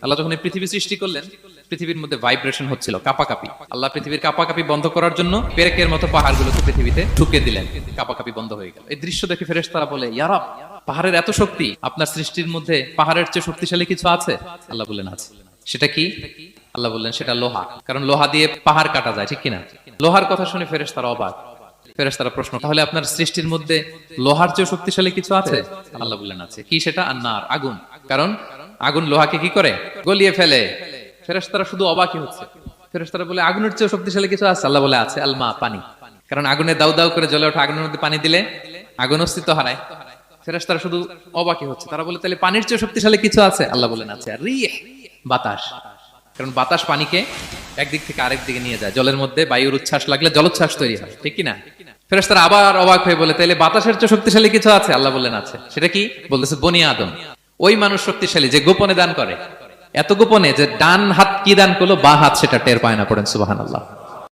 আল্লাহ যখন এই পৃথিবী সৃষ্টি করলেন, পৃথিবীর মধ্যে ভাইব্রেশন হচ্ছিল, কাঁপাকাঁপি। আল্লাহ পৃথিবীর কাঁপাকাঁপি বন্ধ করার জন্য পেরেকের মতো পাহাড়গুলোকে পৃথিবীতে ঠুকে দিলেন, কাঁপাকাঁপি বন্ধ হয়ে গেল। এই দৃশ্য দেখে ফেরেশতারা বলে, ইয়া রব, পাহাড়ের এত শক্তি, আপনার সৃষ্টির মধ্যে পাহাড়ের চেয়ে শক্তিশালী কিছু আছে? আল্লাহ বললেন আছে। সেটা কি? আল্লাহ বললেন সেটা লোহা, কারণ লোহা দিয়ে পাহাড় কাটা যায়, ঠিক কিনা? লোহার কথা শুনে ফেরেশতারা অবাক। ফেরেশতারা প্রশ্ন, তাহলে আপনার সৃষ্টির মধ্যে লোহার চেয়ে শক্তিশালী কিছু আছে? আল্লাহ বললেন আছে। কি সেটা? আন্নার, আগুন। কারণ আগুন লোহাকে কি করে? গলিয়ে ফেলে। ফেরেশতারা শুধু অবাকই হচ্ছে। ফেরেশতারা বলে, আগুনের চেয়ে শক্তিশালী কিছু আছে? আল্লাহ বলে আছে, আলমা, পানি। কারণ আগুনে দাউ দাউ করে জ্বলে ওঠা আগুনের মধ্যে পানি দিলে আগুন অস্তিত্ব হারায়। ফেরেশতারা শুধু অবাকই হচ্ছে। তারা বলে, তাহলে পানির চেয়ে শক্তিশালী কিছু আছে? আল্লাহ বলেন আছে, আর রিহ, বাতাস। কারণ বাতাস পানিকে একদিক থেকে আরেক দিকে নিয়ে যায়। জলের মধ্যে বায়ুর উচ্ছ্বাস লাগলে জলোচ্ছ্বাস তৈরি হয়, ঠিক কিনা? ফেরেশতারা আবার অবাক হয়ে বলে, তাহলে বাতাসের চেয়ে শক্তিশালী কিছু আছে? আল্লাহ বললেন আছে। সেটা কি? বলতেছে বনি আদম। ওই মানুষ শক্তিশালী যে গোপনে দান করে, এত গোপনে যে ডান হাত কি দান করলো, বা হাত সেটা টের পায় না। পড়েন সুবহানাল্লাহ।